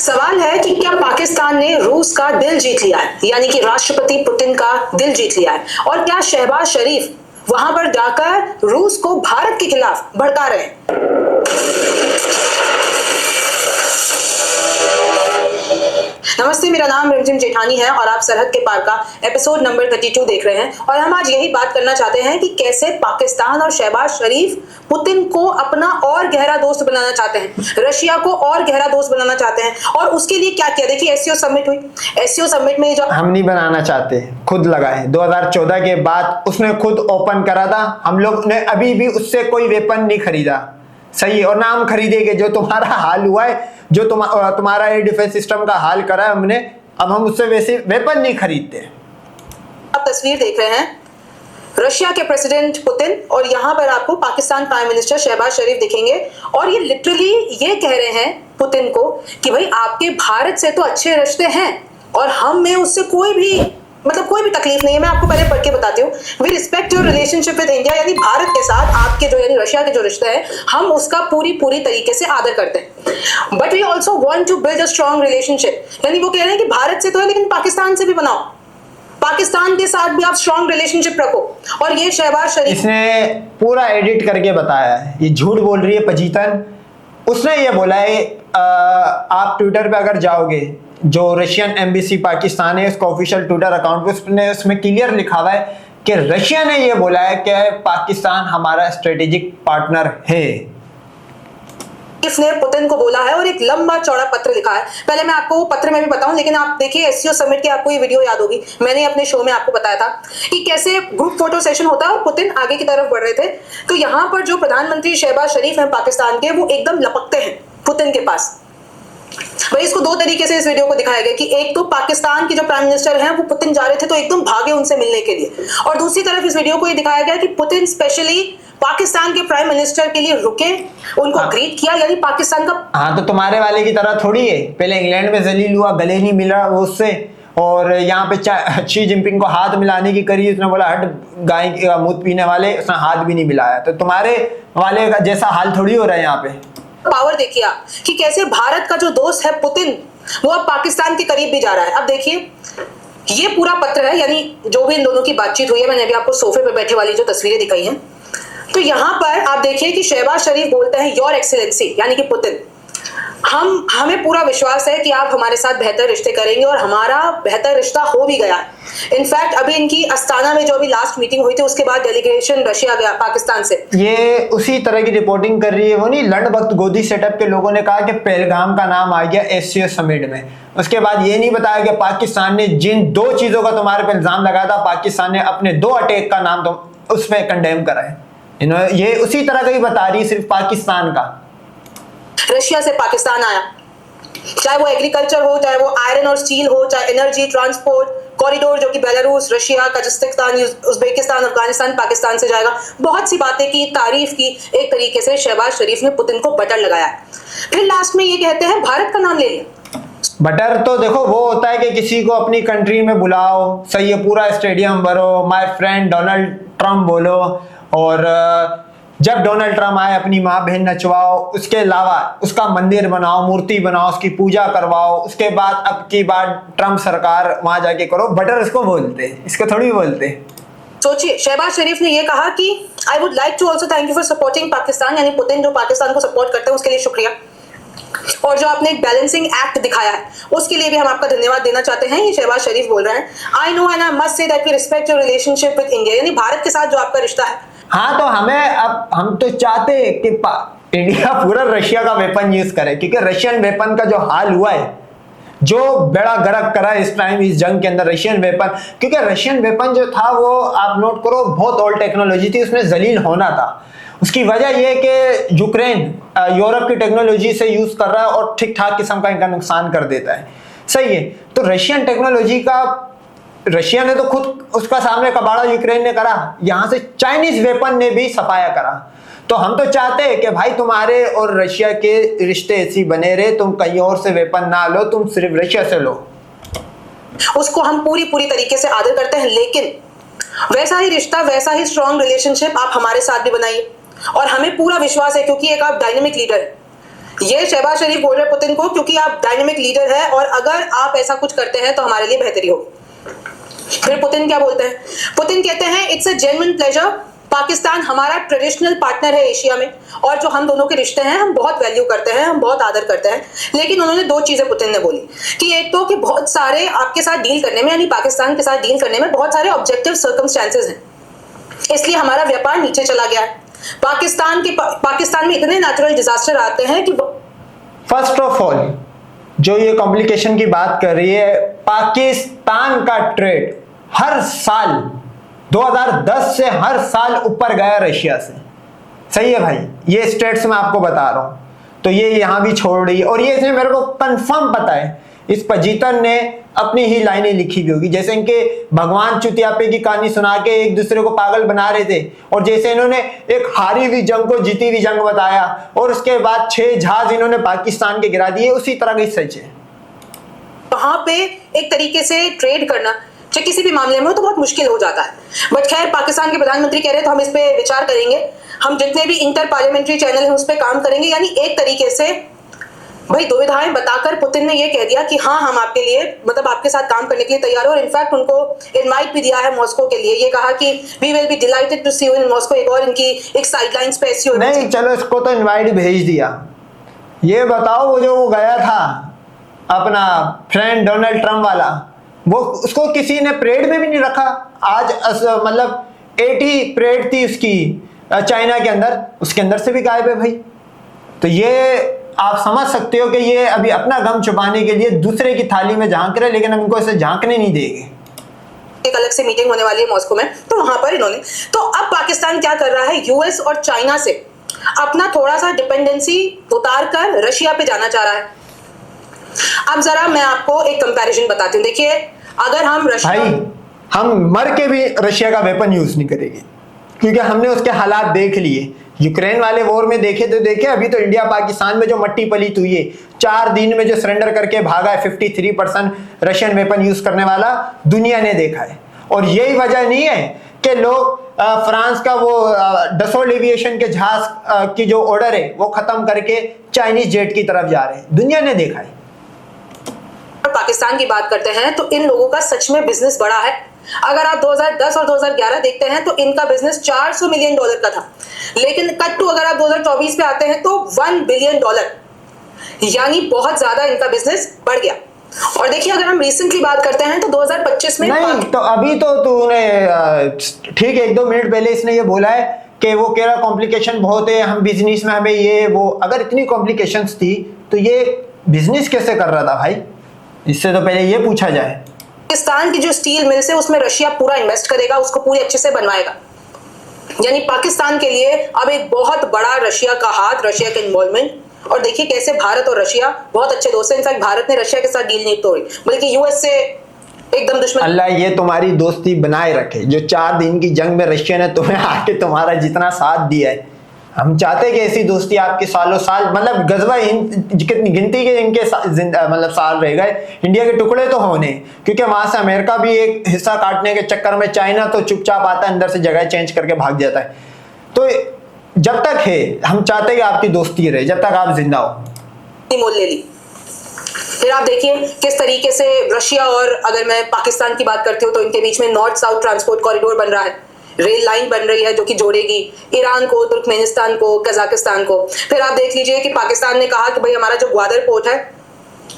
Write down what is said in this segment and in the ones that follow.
सवाल है कि क्या पाकिस्तान ने रूस का दिल जीत लिया है, यानी कि राष्ट्रपति पुतिन का दिल जीत लिया है, और क्या शहबाज शरीफ वहां पर जाकर रूस को भारत के खिलाफ भड़का रहे हैं। नमस्ते, मेरा नाम रिमझिम जेठानी है और आप सरहद के पार का एपिसोड नंबर 32 देख रहे हैं। और हम आज यही बात करना चाहते हैं कि कैसे पाकिस्तान और शहबाज शरीफ पुतिन को अपना और गहरा दोस्त बनाना चाहते हैं, रशिया को और गहरा दोस्त बनाना चाहते हैं, और उसके लिए क्या किया। देखिए, एससीओ समिट हुई, एससीओ समिट में जो हम नहीं बनाना चाहते, खुद लगाए 2014 के बाद उसने खुद ओपन करा था। हम लोग ने अभी भी उससे कोई वेपन नहीं खरीदा, सही है, और ना हम खरीदेंगे। जो तुम्हारा हाल हुआ है, जो तुम्हारा एयर डिफेंस सिस्टम का हाल करा है हमने, अब हम उससे वैसे वेपन नहीं खरीदते। आप तस्वीर देख रहे हैं रशिया के प्रेसिडेंट पुतिन, और यहाँ पर आपको पाकिस्तान प्राइम मिनिस्टर शहबाज शरीफ दिखेंगे, और ये लिटरली ये कह रहे हैं पुतिन को कि भाई आपके भारत से तो अच्छे रिश्ते हैं और हम में उससे कोई भी तकलीफ नहीं है। मैं आपको पहले पढ़ के बताती हूँ। We respect your relationship with India, यानी भारत के साथ आपके जो यानी रशिया के जो रिश्ते हैं, हम उसका पूरी तरीके से आदर करते हैं। But we also want to build a strong relationship, यानी वो कह रहे हैं कि भारत से तो है लेकिन पाकिस्तान से भी बनाओ, पाकिस्तान के साथ भी आप स्ट्रॉन्ग रिलेशनशिप रखो। और ये शहबाज शरीफ इसने पूरा एडिट करके बताया है, ये झूठ बोल रही है पजीतन। उसने ये बोला है, आप ट्विटर पे अगर जाओगे, जो रशियन एम्बेसी पाकिस्तान है उसका ऑफिशियल ट्विटर अकाउंट पे उसमें क्लियर लिखा हुआ है कि रशिया ने ये बोला है कि पाकिस्तान हमारा स्ट्रेटेजिक पार्टनर है। ने पुतिन को बोला है और एक लंबा चौड़ा पत्र लिखा है। पहले मैं आपको वो पत्र में भी बताऊं, लेकिन आप देखिए एससीओ समिट की आपको ये वीडियो याद होगी, मैंने अपने शो में आपको बताया था कि कैसे ग्रुप फोटो सेशन होता है और पुतिन आगे की तरफ बढ़ रहे थे। तो यहाँ पर जो प्रधानमंत्री शहबाज शरीफ हैं पाकिस्तान के, वो एकदम लपकते हैं पुतिन के पास। भाई इसको दो तरीके से इस वीडियो को दिखाया गया कि एक तो पाकिस्तान के जो प्राइम मिनिस्टर हैं वो पुतिन जा रहे थे तो एकदम भागे उनसे मिलने के लिए, और दूसरी तरफ इस वीडियो को ये दिखाया गया कि पुतिन स्पेशली पाकिस्तान के प्राइम मिनिस्टर के लिए रुके, उनको ग्रीट किया, यानी पाकिस्तान का। हाँ, तो तुम्हारे वाले की तरह थोड़ी है, पहले इंग्लैंड में जलील हुआ, गले नहीं मिला वो उससे, और यहाँ पे शी जिनपिंग को हाथ मिलाने की करी, उसने बोला हट गाय का मूत पीने वाले, उसने हाथ भी नहीं मिलाया। तो तुम्हारे वाले का जैसा हाल थोड़ी हो रहा है यहाँ पे। पावर देखिए आप कि कैसे भारत का जो दोस्त है पुतिन, वो अब पाकिस्तान के करीब भी जा रहा है। अब देखिए ये पूरा पत्र है, यानी जो भी इन दोनों की बातचीत हुई है, मैंने अभी आपको सोफे पे बैठे वाली जो तस्वीरें दिखाई हैं, तो यहाँ पर आप देखिए कि शहबाज शरीफ बोलते हैं योर एक्सीलेंसी, यानी कि पुतिन, हमें पूरा विश्वास है कि आप हमारे साथ बेहतर रिश्ते करेंगे, और हमारा बेहतर रिश्ता हो भी गया है। इनफैक्ट अभी इनकी अस्ताना में जो अभी लास्ट मीटिंग हुई थी, उसके बाद डेलीगेशन रशिया गया पाकिस्तान से। ये उसी तरह की रिपोर्टिंग कर रही है, वो नहीं लंड वक्त गोदी सेटअप के लोगों ने कहा कि पहलगाम का नाम आ गया एससीओ समिट में। उसके बाद ये नहीं बताया कि पाकिस्तान ने जिन दो चीजों का तुम्हारे पे इल्जाम लगाया था, पाकिस्तान ने अपने 2 अटैक का नाम तुम उसमें कंडेम करा है। ये उसी तरह का ही बता रही है, सिर्फ पाकिस्तान का। रशिया से पाकिस्तान आया, चाहे वो एग्रीकल्चर हो, चाहे वो आयरन और स्टील हो, चाहे एनर्जी ट्रांसपोर्ट कॉरिडोर जो कि Belarus, Russia, Kazakhstan, Uzbekistan, Afghanistan, Pakistan से जाएगा। बहुत सी बातें की, तारीफ की, एक तरीके से शहबाज शरीफ ने पुतिन को बटर लगाया। फिर लास्ट में ये कहते हैं भारत का नाम ले लिया। बटर तो देखो वो होता है कि किसी को अपनी कंट्री में बुलाओ, सही है, पूरा स्टेडियम भरो, माय फ्रेंड डोनाल्ड ट्रम्प बोलो, और जब डोनाल्ड ट्रम्प आए अपनी माँ बहन नचवाओ, उसके अलावा उसका मंदिर बनाओ, मूर्ति बनाओ, उसकी पूजा करवाओ, उसके बाद अब की बार ट्रम्प सरकार वहां जाके करो। बटर इसको बोलते, इसको थोड़ी बोलते। सोचिए, शहबाज शरीफ ने ये कहा कि I would like to also thank you for supporting Pakistan, यानी पुतिन जो पाकिस्तान को सपोर्ट करते हैं उसके लिए शुक्रिया, और जो आपने एक बैलेंसिंग एक्ट दिखाया है उसके लिए भी हम आपका धन्यवाद देना चाहते हैं। ये शहबाज शरीफ बोल रहे हैं। I know and I must say that we respect your relationship with India, यानी भारत के साथ जो आपका रिश्ता है। हाँ, तो हम तो चाहते हैं कि इंडिया पूरा रशिया का वेपन यूज करे, क्योंकि रशियन वेपन का जो हाल हुआ है, जो बेड़ा गर्क करा है इस टाइम इस जंग के अंदर रशियन वेपन, क्योंकि रशियन वेपन जो था वो आप नोट करो बहुत ओल्ड टेक्नोलॉजी थी, उसमें जलील होना था। उसकी वजह यह है कि यूक्रेन यूरोप की टेक्नोलॉजी से यूज कर रहा है और ठीक ठाक किस्म का इनका नुकसान कर देता है, सही है। तो रशियन टेक्नोलॉजी का रशिया ने तो खुद उसका सामने कबाड़ा यूक्रेन ने करा, यहां से चाइनीज वेपन ने भी सफाया करा। तो हम तो चाहते हैं कि भाई तुम्हारे और रशिया के रिश्ते ऐसी बने रहे, तुम कहीं और से वेपन ना लो, तुम सिर्फ रशिया से लो। उसको हम पूरी तरीके से आदर करते हैं, लेकिन वैसा ही रिश्ता, वैसा ही स्ट्रॉन्ग रिलेशनशिप आप हमारे साथ भी बनाइए, और हमें पूरा विश्वास है क्योंकि एक आप डायनेमिक लीडर है ये शहबाज शरीफ बोल रहे पुतिन को क्योंकि आप डायनेमिक लीडर है और अगर आप ऐसा कुछ करते हैं तो हमारे लिए बेहतरी होगी। फिर पुतिन क्या बोलते हैं? पुतिन कहते हैं it's a genuine pleasure, Pakistan हमारा ट्रेडिशनल पार्टनर है एशिया में और जो हम दोनों के रिश्ते हैं हम बहुत वैल्यू करते हैं, हम बहुत आदर करते हैं। लेकिन उन्होंने दो चीजें पुतिन ने बोली कि एक तो कि बहुत सारे आपके साथ डील करने में यानी पाकिस्तान के साथ डील करने में बहुत सारे ऑब्जेक्टिव सर्कमस्टेंसेस हैं, इसलिए हमारा व्यापार नीचे चला गया है। पाकिस्तान में इतने नेचुरल डिजास्टर आते हैं कि फर्स्ट ऑफ ऑल जो ये कॉम्प्लिकेशन की बात कर रही है, पाकिस्तान का ट्रेड हर साल 2010 से हर साल ऊपर गया रशिया से। सही है भाई, ये स्टेट्स मैं आपको बता रहा हूं। तो ये यहां भी छोड़ रही है और ये इसमें मेरे को कंफर्म पता है इस पजीतन ने अपनी ही लाइनें लिखी भी होगी, जैसे इनके भगवान चुतियापे की कहानी सुना के एक दूसरे को पागल बना रहे थे और जैसे इन्होंने एक हारी हुई जंग को जीती हुई जंग बताया और उसके बाद 6 जहाज इन्होंने पाकिस्तान के गिरा दिए, उसी तरह की सच है। वहां पे एक तरीके से ट्रेड करना चाहे किसी भी मामले में हो तो बहुत मुश्किल हो जाता है। बट खैर पाकिस्तान के प्रधानमंत्री कह रहे हैं तो हम इस पे विचार करेंगे, हम जितने भी इंटर पार्लियामेंट्री चैनल हैं उस पर काम करेंगे। यानी एक तरीके से भाई दुविधाएं बताकर पुतिन ने ये कह दिया कि हाँ हम आपके लिए मतलब आपके साथ काम करने के लिए तैयार हो और इनफैक्ट उनको इनवाइट भी दिया है मॉस्को के लिए। ये कहा कि we will be delighted to see you in Moscow. एक और इनकी एक साइडलाइंस पे ऐसी नहीं, चलो इसको तो इनवाइट भेज दिया। ये बताओ वो जो वो गया था अपना फ्रेंड डोनाल्ड ट्रम्प वाला, वो उसको किसी ने परेड में भी नहीं रखा। आज मतलब 80 परेड थी उसकी चाइना के अंदर, उसके अंदर से भी गायब है भाई। तो ये आप समझ सकते हो कि ये अभी अपना गम छुपाने के लिए दूसरे की थाली में झांक रहे, लेकिन हम इनको ऐसे झांकने नहीं देंगे। एक अलग से मीटिंग होने वाली है मॉस्को में, तो वहां पर इन्होंने तो अब पाकिस्तान क्या कर रहा है, यूएस और चाइना से अपना थोड़ा सा डिपेंडेंसी उतार कर रशिया पे जाना चाह रहा है। अब जरा मैं आपको एक कंपैरिजन बताती हूँ। देखिए अगर हम रशिया, भाई हम मर के भी रशिया का वेपन यूज नहीं करेंगे क्योंकि हमने उसके हालात देख लिए। यूक्रेन वाले वॉर में देखे तो देखे, अभी तो इंडिया पाकिस्तान में जो मट्टी पलीत हुई है, 4 दिन में जो सरेंडर करके भागा है 53% रशियन वेपन यूज करने वाला, दुनिया ने देखा है। और यही वजह नहीं है कि लोग फ्रांस का वो डसोल्ट एविएशन के जहाज की जो ऑर्डर है वो खत्म करके चाइनीज जेट की तरफ जा रहे हैं, दुनिया ने देखा है। पाकिस्तान की बात करते हैं तो इन लोगों का सच में बिजनेस बड़ा है। अगर आप 2010 और 2011 देखते हैं तो इनका बिजनेस $400 मिलियन का था, लेकिन कट टू अगर आप 2024 पे आते हैं तो $1 बिलियन, यानी बहुत ज्यादा इनका बिजनेस बढ़ गया। और देखिए अगर हम रिसेंटली बात करते हैं तो 2025 में नहीं, तो अभी तो तूने ठीक है 1-2 मिनट पहले इसने ये बोला है कि वो कह रहा कॉम्प्लिकेशन बहुत है, हम बिजनेस में हमें ये वो। अगर इतनी कॉम्प्लिकेशंस थी तो ये बिजनेस कैसे कर रहा था भाई, इससे तो पहले ये पूछा जाए। पाकिस्तान की जो स्टील मिल्स है उसमें रशिया पूरा इन्वेस्ट करेगा, उसको पूरी अच्छे से बनवाएगा। यानी पाकिस्तान के लिए अब एक बहुत बड़ा रशिया का हाथ, रशिया का इन्वॉल्वमेंट। और देखिए कैसे भारत और रशिया बहुत अच्छे दोस्त हैं। इनफैक्ट भारत ने रशिया के साथ डील नहीं तोड़ी बल्कि यूएस से एकदम दुश्मन। अल्लाह ये तुम्हारी दोस्ती बनाए रखे, जो 4 दिन की जंग में रशिया ने तुम्हें आके तुम्हारा जितना साथ दिया है। हम चाहते कि ऐसी दोस्ती आपके सालों साल, मतलब गजबा कितनी गिनती के इनके मतलब साल रह गए, इंडिया के टुकड़े तो होने, क्योंकि वहां से अमेरिका भी एक हिस्सा काटने के चक्कर में, चाइना तो चुपचाप आता है अंदर से जगह चेंज करके भाग जाता है। तो जब तक है हम चाहते हैं कि आपकी दोस्ती रहे जब तक आप जिंदा हो। मोल ले ली। फिर आप देखिए किस तरीके से रशिया और अगर मैं पाकिस्तान की बात करती हूँ तो इनके बीच में नॉर्थ साउथ ट्रांसपोर्ट कॉरिडोर बन रहा है, रेल लाइन बन रही है जो कि जोड़ेगी ईरान को, तुर्कमेनिस्तान को, कजाकिस्तान को। फिर आप देख लीजिए कि पाकिस्तान ने कहा कि भाई हमारा जो ग्वादर पोर्ट है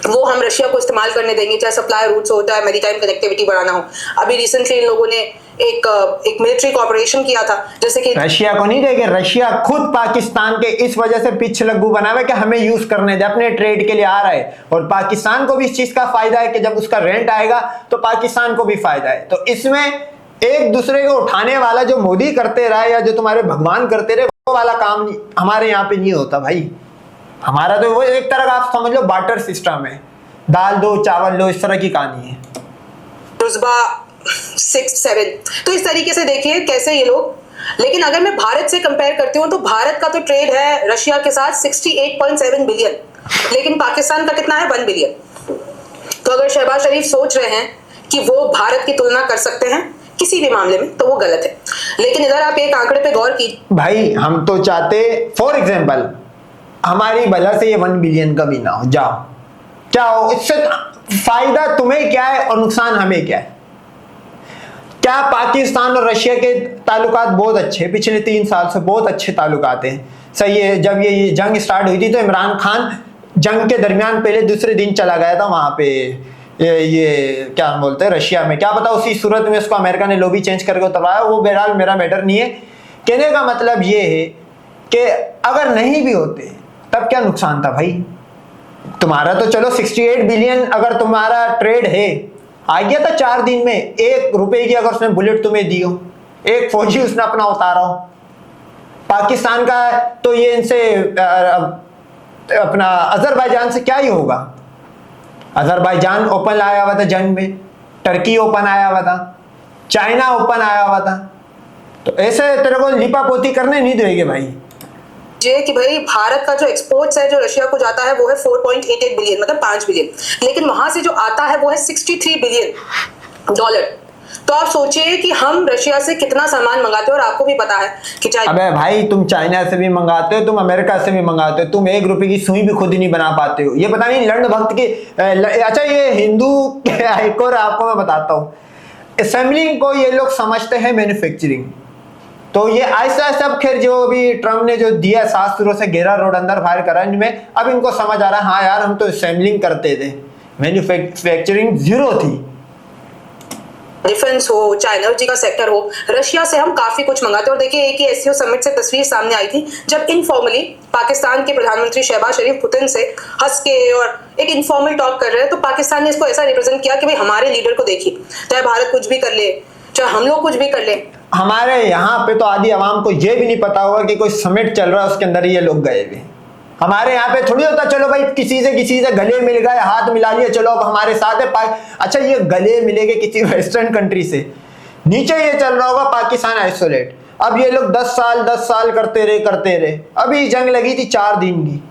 वो हम रशिया को इस्तेमाल करने देंगे, चाहे सप्लाई रूट्स हो, चाहे मैरीटाइम कनेक्टिविटी बढ़ाना हो। अभी रिसेंटली इन लोगों ने एक मिलिट्री कॉर्पोरेशन किया था, जैसे कि रशिया को नहीं देंगे, रशिया खुद पाकिस्तान के इस वजह से पीछे लग्गू बना हुआ है कि हमें यूज करने दे, अपने ट्रेड के लिए आ रहा है। और पाकिस्तान को भी इस चीज का फायदा है कि जब उसका रेंट आएगा तो पाकिस्तान को भी फायदा है। तो इसमें एक दूसरे को उठाने वाला जो मोदी करते रहे या जो तुम्हारे भगवान करते रहे, वो वाला काम हमारे यहाँ पे नहीं होता भाई। हमारा तो वो एक तरह का आप समझ लो बार्टर सिस्टम है, दाल दो चावल लो, इस तरह की कहानी है। 6-7 तो इस तरीके से देखिए कैसे ये लोग। लेकिन अगर मैं भारत से कंपेयर करती हूँ तो भारत का तो ट्रेड है रशिया के साथ 68.7 बिलियन, लेकिन पाकिस्तान का कितना है 1 बिलियन। तो अगर शहबाज शरीफ सोच रहे हैं कि वो भारत की तुलना कर सकते हैं किसी भी मामले में तो वो गलत है। लेकिन इधर आप एक आंकड़े पे गौर कीजिए भाई, हम तो चाहते फॉर एग्जाम्पल हमारी भला से ये 1 बिलियन का भी ना हो, जाओ क्या हो, इससे फायदा तुम्हें क्या है और नुकसान हमें क्या है? क्या पाकिस्तान और रशिया के ताल्लुकात बहुत अच्छे, पिछले 3 साल से बहुत अच्छे ताल्लुकात हैं, सही है। जब ये जंग स्टार्ट हुई थी तो इमरान खान जंग के दरमियान पहले दूसरे दिन चला गया था वहां पे, ये क्या बोलते हैं रशिया में, क्या पता उसी सूरत में उसको अमेरिका ने लॉबी चेंज करके उतरवाया, वो बहरहाल मेरा मैटर नहीं है। कहने का मतलब ये है कि अगर नहीं भी होते तब क्या नुकसान था भाई? तुम्हारा तो चलो 68 बिलियन अगर तुम्हारा ट्रेड है, आ गया था 4 दिन में, 1 रुपए की अगर उसने बुलेट तुम्हें दी हो, एक फौजी उसने अपना उतारा हो। पाकिस्तान का तो ये इनसे अपना अजरबैजान से क्या ही होगा? अजरबैजान ओपन आया हुआ था जंग में, टर्की ओपन आया हुआ था, चाइना ओपन आया हुआ था, तो ऐसे तेरे को लिपापोती करने नहीं देंगे भाई। ये कि भाई भारत का जो एक्सपोर्ट्स है जो रशिया को जाता है वो है 4.88 बिलियन, मतलब 5 बिलियन, लेकिन वहां से जो आता है वो है 63 बिलियन डॉलर। तो आप सोचिए कि हम रशिया से कितना सामान मंगाते हैं, और आपको भी पता है कि चाहे अबे भाई तुम चाइना से भी मंगाते हो, तुम अमेरिका से भी मंगाते हो, तुम 1 रुपए की सुई भी खुद ही नहीं बना पाते हो। ये पता नहीं लंड भक्त की अच्छा ये हिंदू एक और आपको मैं बताता हूँ, असेंबलिंग को ये लोग समझते हैं मैन्युफैक्चरिंग, तो ये ऐसा अब खैर जो भी ट्रम्प ने जो दिया 7 शुरू से 11 रोड अंदर फायर करा इनमें, अब इनको समझ आ रहा है हाँ यार हम तो असेंबलिंग करते थे, मैन्युफैक्चरिंग जीरो थी। डिफेंस हो चाहे एनर्जी का सेक्टर हो, रशिया से हम काफी कुछ मंगाते हैं। और देखिए एक ही एससीओ समिट से तस्वीर सामने आई थी जब इनफॉर्मली पाकिस्तान के प्रधानमंत्री शहबाज शरीफ पुतिन से हंस के और एक इनफॉर्मल टॉक कर रहे हैं, तो पाकिस्तान ने इसको ऐसा रिप्रेजेंट किया कि भाई हमारे लीडर को देखिए, चाहे भारत कुछ भी कर ले, चाहे हम लोग कुछ भी कर ले। हमारे यहाँ पे तो आधी आवाम को ये भी नहीं पता होगा कि कोई समिट चल रहा है उसके अंदर ये लोग गए हुए। हमारे यहाँ पे थोड़ी होता चलो भाई किसी से गले मिल गए, हाथ मिला लिए, चलो अब हमारे साथ है। अच्छा ये गले मिलेंगे किसी वेस्टर्न कंट्री से, नीचे ये चल रहा होगा पाकिस्तान आइसोलेट। अब ये लोग 10 साल करते रहे। अभी जंग लगी थी 4 दिन की,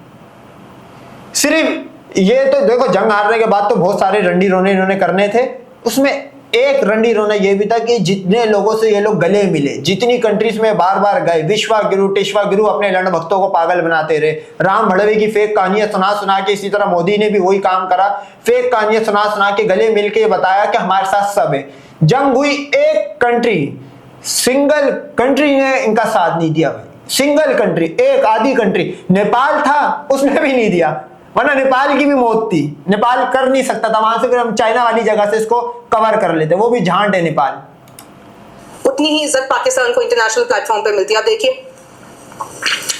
सिर्फ ये तो देखो जंग हारने के बाद तो बहुत सारे रंडी रोने इन्होंने करने थे, उसमें एक रंडी रोना ये भी था कि जितने लोगों से ये लोग गले मिले, जितनी कंट्रीज में बार बार गए, विश्वा गुरु अपने लंड भक्तों को पागल बनाते रहे, राम भड़वे की फेक कहानियां सुना के, इसी तरह मोदी ने भी वही काम करा, फेक कहानियां सुना के गले मिल के बताया कि हमारे साथ सब है। जंग हुई, एक कंट्री, सिंगल कंट्री ने इनका साथ नहीं दिया भाई, सिंगल कंट्री, एक आधी कंट्री, नेपाल था उसने भी नहीं दिया, वरना नेपाल की भी मौत थी, नेपाल कर नहीं सकता था, वहां से फिर हम चाइना वाली जगह से इसको कवर कर लेते, वो भी झांट है नेपाल। उतनी ही इज्जत पाकिस्तान को इंटरनेशनल प्लेटफॉर्म पे मिलती है। आप देखिए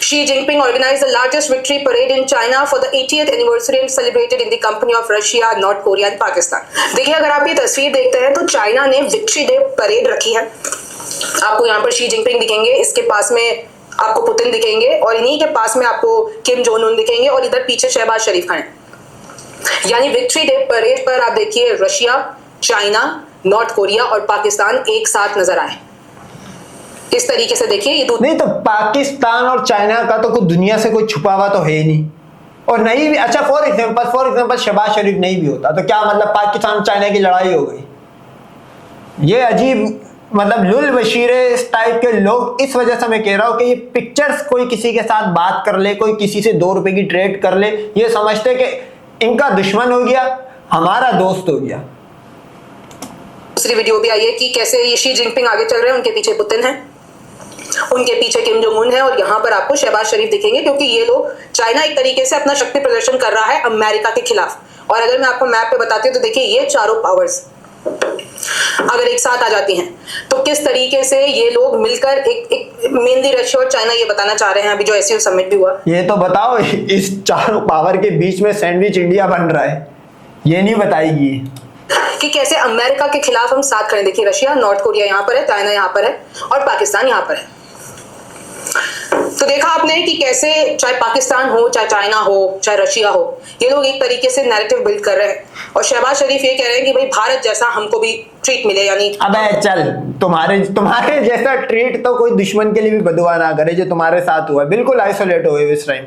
Xi Jinping organized the largest victory parade in China for the 80th anniversary and celebrated in the company of Russia, North Korea and Pakistan। देखिए अगर आप ये तस्वीर देखते हैं तो चाइना ने विक्ट्री डे परेड रखी है, आपको यहाँ पर शी जिनपिंग दिखेंगे, इसके पास में आपको पुतिन दिखेंगे और इन्हीं के पास में आपको किम जोंग उन दिखेंगे और इधर पीछे शहबाज शरीफ खान। यानी विक्ट्री डे परेड पर आप देखिए रशिया, चाइना, नॉर्थ कोरिया और पाकिस्तान एक साथ नजर आए। इस तरीके से देखिए ये नहीं तो पाकिस्तान और चाइना का तो कुछ दुनिया से कोई छुपा हुआ तो है ही नहीं, और नहीं भी, अच्छा फॉर एग्जांपल शहबाज शरीफ नहीं भी होता तो क्या मतलब पाकिस्तान और चाइना की लड़ाई हो गई? ये अजीब मतलब लुल बशीरे इस टाइप के लोग, इस वजह से मैं कह रहा हूं कि ये पिक्चर्स कोई किसी के साथ बात कर ले, कोई किसी से 2 रुपए की ट्रेड कर ले, ये समझते कि इनका दुश्मन हो गया हमारा दोस्त हो गया। दूसरी वीडियो भी आई है कि कैसे ये शी जिनपिंग आगे चल रहे हैं, उनके पीछे पुतिन है, उनके पीछे किम जोंग उन है और यहाँ पर आपको शहबाज शरीफ दिखेंगे, क्योंकि ये लोग, चाइना एक तरीके से अपना शक्ति प्रदर्शन कर रहा है अमेरिका के खिलाफ। और अगर मैं आपको मैप पे बताती हूँ तो देखिए ये चारों पावर्स अगर एक साथ आ जाती हैं तो किस तरीके से ये लोग मिलकर एक मेनली रशिया और चाइना ये बताना चाह रहे हैं, अभी जो एससीओ समिट भी हुआ। ये तो बताओ इस चारों पावर के बीच में सैंडविच इंडिया बन रहा है, ये नहीं बताएगी कि कैसे अमेरिका के खिलाफ हम साथ खड़े। देखिए रशिया, नॉर्थ कोरिया यहाँ पर है, चाइना यहाँ पर है और पाकिस्तान यहाँ पर है। तो देखा आपने कि कैसे चाहे पाकिस्तान हो, चाहे चाइना हो, चाहे रशिया हो, ये लोग एक तरीके से नैरेटिव बिल्ड कर रहे हैं और शहबाज शरीफ ये कह रहे हैं कि भाई भारत जैसा हमको भी ट्रीट मिले। यानी अबे चल, तुम्हारे जैसा ट्रीट तो कोई दुश्मन के लिए भी बदुआ ना करे जो तुम्हारे साथ हुआ, बिल्कुल आइसोलेट हुए इस टाइम।